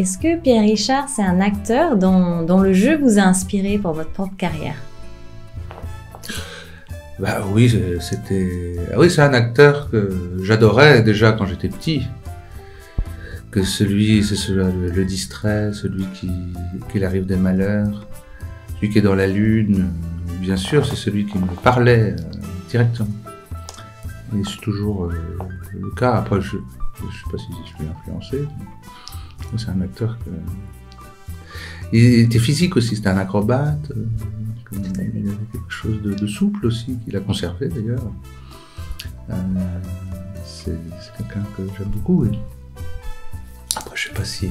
est-ce que Pierre Richard, c'est un acteur dont le jeu vous a inspiré pour votre propre carrière? Bah oui, c'est un acteur que j'adorais déjà quand j'étais petit. Que c'est le distrait, celui qui arrive des malheurs, celui qui est dans la lune. Bien sûr, c'est celui qui me parlait directement. Et c'est toujours le cas. Après, je ne sais pas si je suis influencé. C'est un acteur que... Il était physique aussi, c'était un acrobate. Il avait quelque chose de souple aussi, qu'il a conservé d'ailleurs. C'est quelqu'un que j'aime beaucoup. Et... Après, je sais pas si...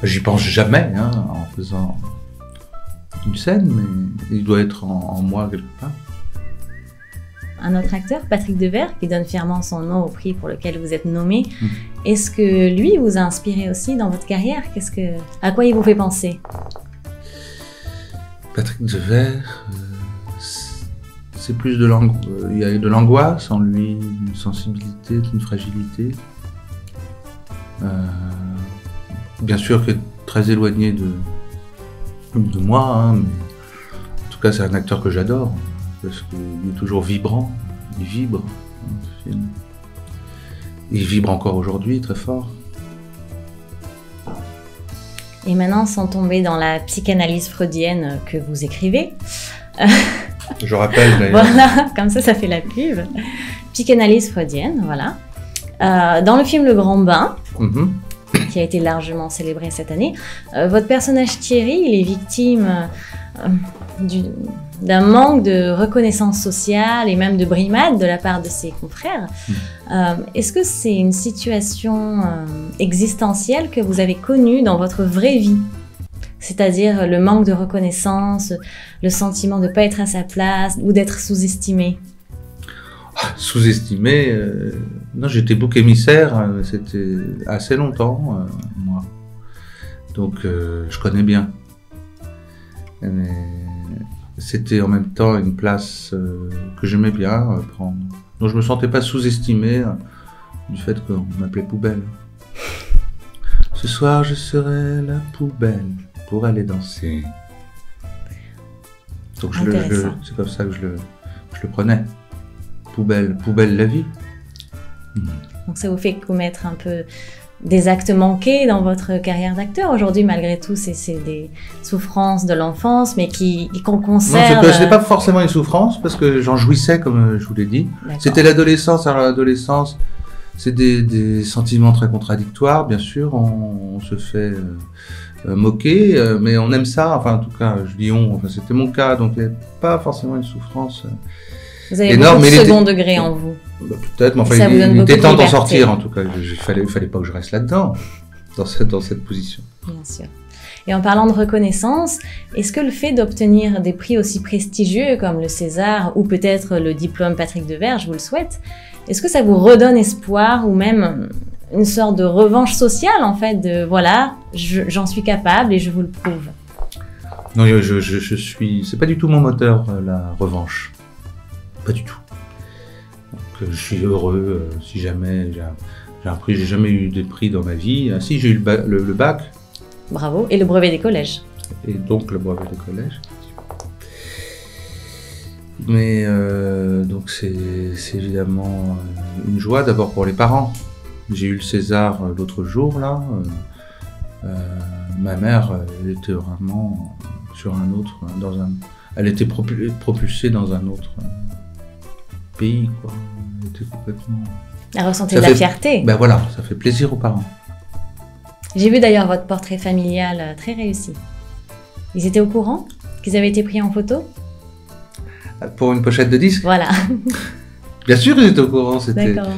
J'y pense jamais en faisant une scène, mais il doit être en moi quelque part. Un autre acteur, Patrick Devers, qui donne fièrement son nom au prix pour lequel vous êtes nommé. Est-ce que lui vous a inspiré aussi dans votre carrière? À quoi il vous fait penser? Patrick Devers, c'est plus il y a de l'angoisse en lui, une sensibilité, une fragilité. Bien sûr qu'il est très éloigné de moi, mais en tout cas c'est un acteur que j'adore. Parce qu'il est toujours vibrant, il vibre. Il vibre encore aujourd'hui très fort. Et maintenant, sans tomber dans la psychanalyse freudienne que vous écrivez. Je rappelle d'ailleurs. Voilà, comme ça fait la pub. Psychanalyse freudienne, voilà. Dans le film Le Grand Bain, qui a été largement célébré cette année, votre personnage Thierry, il est victime d'un manque de reconnaissance sociale et même de brimade de la part de ses confrères. Est-ce que c'est une situation existentielle que vous avez connue dans votre vraie vie? C'est-à-dire le manque de reconnaissance, le sentiment de ne pas être à sa place ou d'être sous-estimé? Sous-estimé, non, j'étais bouc émissaire, c'était assez longtemps, moi. Donc je connais bien. Mais c'était en même temps une place que j'aimais bien prendre. Donc je me sentais pas sous-estimé du fait qu'on m'appelait poubelle. Ce soir je serai la poubelle pour aller danser. Donc c'est comme ça que je le prenais. Poubelle la vie. Donc ça vous fait commettre un peu des actes manqués dans votre carrière d'acteur aujourd'hui, malgré tout, c'est des souffrances de l'enfance, mais qu'on conserve. Non, ce n'est pas forcément une souffrance, parce que j'en jouissais, comme je vous l'ai dit. C'était l'adolescence. Alors l'adolescence, c'est des sentiments très contradictoires, bien sûr. On se fait moquer, mais on aime ça. Enfin, en tout cas, je dis on. Enfin, c'était mon cas, donc il n'y avait pas forcément une souffrance. Vous avez beaucoup de second degré en vous. Peut-être, mais enfin, il était temps d'en sortir en tout cas. Il fallait pas que je reste là-dedans, dans cette position. Bien sûr. Et en parlant de reconnaissance, est-ce que le fait d'obtenir des prix aussi prestigieux comme le César ou peut-être le diplôme Patrick Devers, je vous le souhaite, est-ce que ça vous redonne espoir ou même une sorte de revanche sociale en fait, de voilà, j'en suis capable et je vous le prouve? Non, c'est pas du tout mon moteur, la revanche. Pas du tout. Donc, je suis heureux si jamais j'ai un prix. J'ai jamais eu de prix dans ma vie. Ah, si, j'ai eu le bac. Bravo. Et le brevet des collèges. Et donc le brevet des collèges. Mais donc c'est évidemment une joie d'abord pour les parents. J'ai eu le César l'autre jour là. Ma mère, elle était vraiment sur un autre, elle était propulsée dans un autre pays, quoi. Elle était complètement... Elle ressentait de la fierté. Ben voilà, ça fait plaisir aux parents. J'ai vu d'ailleurs votre portrait familial très réussi. Ils étaient au courant qu'ils avaient été pris en photo? Pour une pochette de disque? Voilà. Bien sûr, ils étaient au courant. D'accord.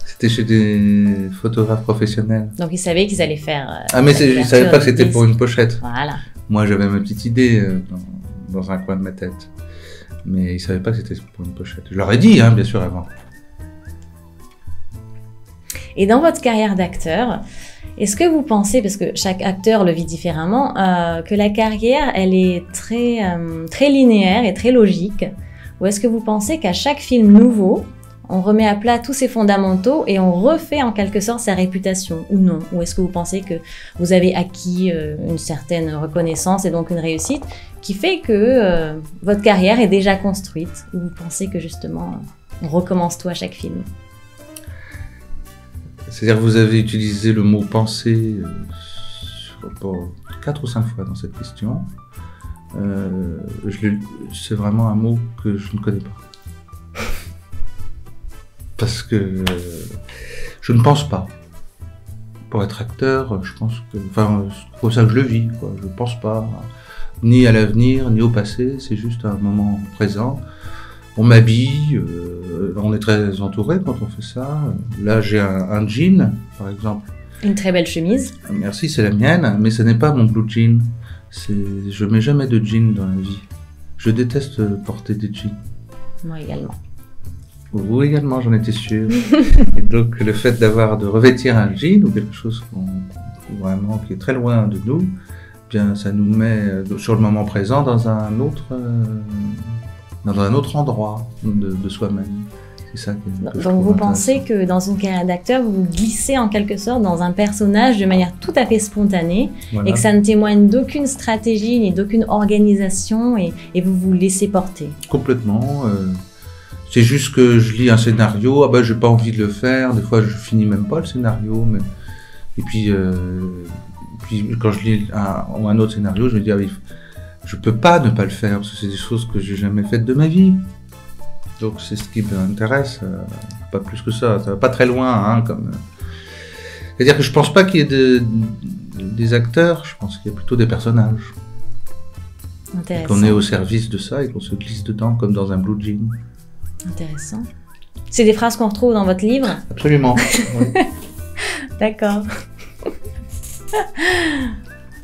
C'était chez des photographes professionnels. Donc ils savaient qu'ils allaient faire... ah mais ils ne savaient pas que c'était pour une pochette. Voilà. Moi j'avais ma petite idée dans un coin de ma tête. Mais ils ne savaient pas que c'était pour une pochette. Je leur ai dit, bien sûr, avant. Et dans votre carrière d'acteur, est-ce que vous pensez, parce que chaque acteur le vit différemment, que la carrière, elle est très linéaire et très logique? Ou est-ce que vous pensez qu'à chaque film nouveau, on remet à plat tous ses fondamentaux et on refait en quelque sorte sa réputation, ou non? Ou est-ce que vous pensez que vous avez acquis une certaine reconnaissance et donc une réussite qui fait que votre carrière est déjà construite? Ou vous pensez que justement, on recommence tout à chaque film? C'est-à-dire que vous avez utilisé le mot penser 4 ou 5 fois dans cette question. C'est vraiment un mot que je ne connais pas. Parce que je ne pense pas. Pour être acteur, je pense que... Enfin, c'est comme ça que je le vis, quoi. Je ne pense pas ni à l'avenir, ni au passé. C'est juste un moment présent. On m'habille, on est très entouré quand on fait ça. Là, j'ai un jean, par exemple. Une très belle chemise. Merci, c'est la mienne, mais ce n'est pas mon blue jean. Je mets jamais de jean dans la vie. Je déteste porter des jeans. Moi également. Vous également, j'en étais sûr. Et donc, le fait de revêtir un jean ou quelque chose vraiment qui est très loin de nous, bien, ça nous met sur le moment présent dans un autre endroit de soi-même. C'est ça donc vous pensez que dans une carrière d'acteur, vous vous glissez en quelque sorte dans un personnage de manière tout à fait spontanée, voilà. Et que ça ne témoigne d'aucune stratégie ni d'aucune organisation et vous vous laissez porter. Complètement. C'est juste que je lis un scénario, ah ben j'ai pas envie de le faire, des fois je finis même pas le scénario, et puis quand je lis un autre scénario, je me dis ah oui, je peux pas ne pas le faire parce que c'est des choses que j'ai jamais faites de ma vie. Donc c'est ce qui m'intéresse, pas plus que ça. Ça va pas très loin, hein, comme. C'est-à-dire que je pense pas qu'il y ait des acteurs, je pense qu'il y a plutôt des personnages. Intéressant. Qu'on est au service de ça et qu'on se glisse dedans comme dans un blue jean. Intéressant. C'est des phrases qu'on retrouve dans votre livre? Absolument. Oui. D'accord.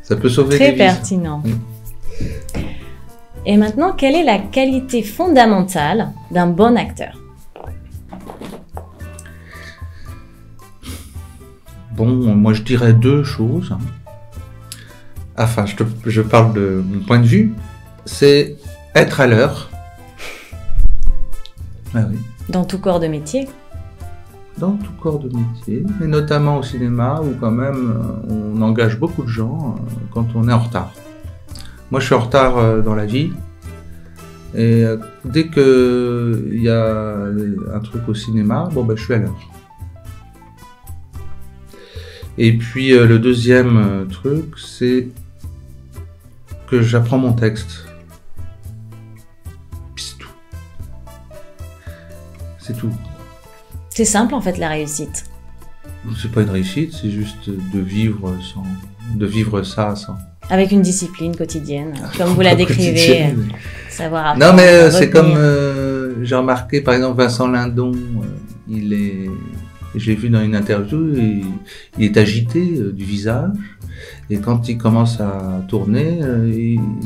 Ça peut sauver des vies. Très pertinent. Oui. Et maintenant, quelle est la qualité fondamentale d'un bon acteur? Bon, moi je dirais 2 choses. Enfin, je parle de mon point de vue. C'est être à l'heure. Ah oui. Dans tout corps de métier? Dans tout corps de métier, et notamment au cinéma où quand même on engage beaucoup de gens quand on est en retard. Moi, je suis en retard dans la vie, et dès qu'il y a un truc au cinéma, bon, ben, je suis à l'heure. Et puis, le deuxième truc, c'est que j'apprends mon texte. Puis c'est tout. C'est tout. C'est simple, en fait, la réussite. C'est pas une réussite, c'est juste de vivre ça sans... Avec une discipline quotidienne, comme vous la décrivez, savoir apprendre. Non, mais c'est comme, j'ai remarqué, par exemple, Vincent Lindon, je l'ai vu dans une interview, il est agité du visage, et quand il commence à tourner,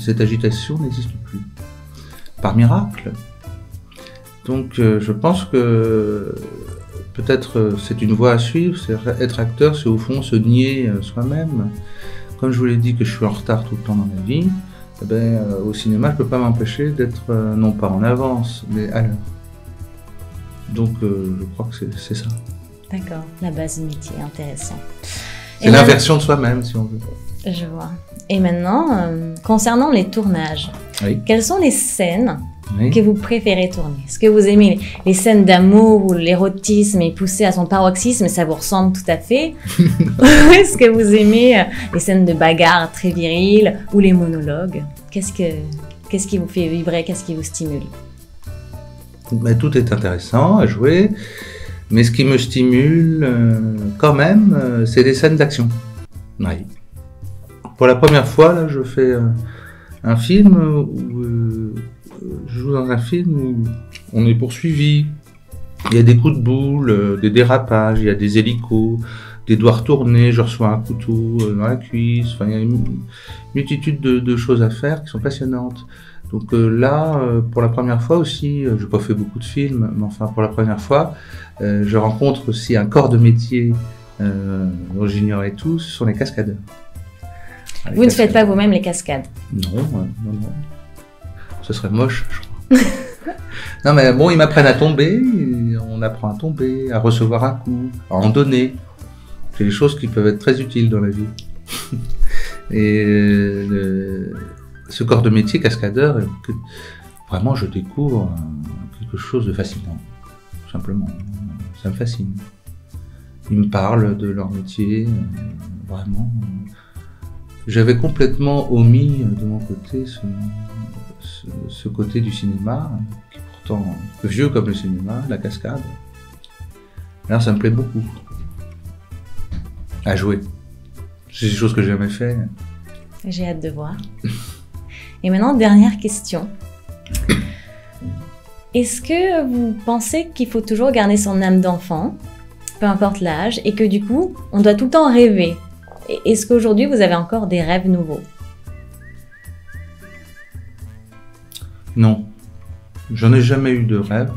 cette agitation n'existe plus. Par miracle. Donc, je pense que peut-être c'est une voie à suivre, c'est être acteur, c'est au fond se nier soi-même. Comme je vous l'ai dit que je suis en retard tout le temps dans la vie, eh ben, au cinéma, je ne peux pas m'empêcher d'être non pas en avance, mais à l'heure. Donc, je crois que c'est ça. D'accord, la base du métier, intéressant. C'est l'inversion de soi-même, si on veut. Je vois. Et maintenant, concernant les tournages, oui. Quelles sont les scènes que vous préférez tourner? Est-ce que vous aimez les scènes d'amour où l'érotisme est poussé à son paroxysme et ça vous ressemble tout à fait? Ou est-ce que vous aimez les scènes de bagarre très viriles ou les monologues? Qu'est-ce qui vous fait vibrer? Qu'est-ce qui vous stimule? Ben, tout est intéressant à jouer, mais ce qui me stimule quand même, c'est les scènes d'action. Oui. Pour la première fois, là, je fais un film où je joue dans un film où on est poursuivi. Il y a des coups de boule, des dérapages, il y a des hélicos, des doigts retournés, je reçois un couteau dans la cuisse. Enfin, il y a une multitude de choses à faire qui sont passionnantes. Donc là, pour la première fois aussi, je n'ai pas fait beaucoup de films, mais enfin pour la première fois, je rencontre aussi un corps de métier dont j'ignorais tout, ce sont les cascadeurs. Vous ne faites pas vous-même les cascades? Non, non. Ce serait moche, je crois. Non, mais bon, ils m'apprennent à tomber, on apprend à tomber, à recevoir un coup, à en donner. C'est des choses qui peuvent être très utiles dans la vie. Et ce corps de métier, cascadeur, vraiment je découvre quelque chose de fascinant, tout simplement. Ça me fascine. Ils me parlent de leur métier, vraiment. J'avais complètement omis de mon côté ce côté du cinéma, qui est pourtant vieux comme le cinéma, la cascade. Alors ça me plaît beaucoup. À jouer. C'est des choses que j'ai jamais fait. J'ai hâte de voir. Et maintenant, dernière question. Est-ce que vous pensez qu'il faut toujours garder son âme d'enfant, peu importe l'âge, et que du coup, on doit tout le temps rêver? Est-ce qu'aujourd'hui, vous avez encore des rêves nouveaux? Non. J'en ai jamais eu de rêve.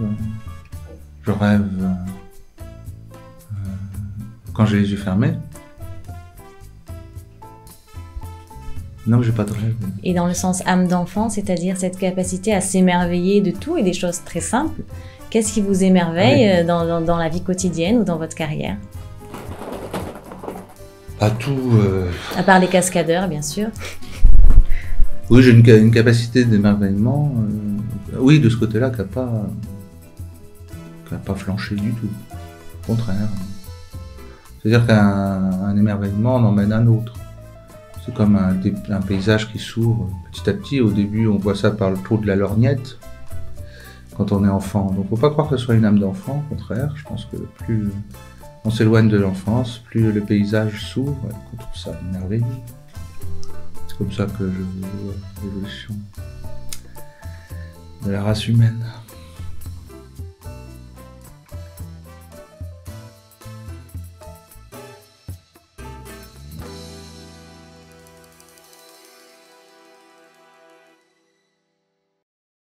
Je rêve quand j'ai les yeux fermés. Non, j'ai pas de rêve. Et dans le sens âme d'enfant, c'est-à-dire cette capacité à s'émerveiller de tout et des choses très simples, qu'est-ce qui vous émerveille dans la vie quotidienne ou dans votre carrière? Pas tout. À part les cascadeurs, bien sûr. Oui, j'ai une capacité d'émerveillement, oui, de ce côté-là, qui n'a pas flanché du tout. Au contraire. C'est-à-dire qu'un émerveillement en emmène un autre. C'est comme un paysage qui s'ouvre petit à petit. Au début, on voit ça par le trou de la lorgnette, quand on est enfant. Donc, il ne faut pas croire que ce soit une âme d'enfant, au contraire. Je pense que plus on s'éloigne de l'enfance, plus le paysage s'ouvre, et qu'on trouve ça merveilleux. C'est comme ça que je vois l'évolution de la race humaine.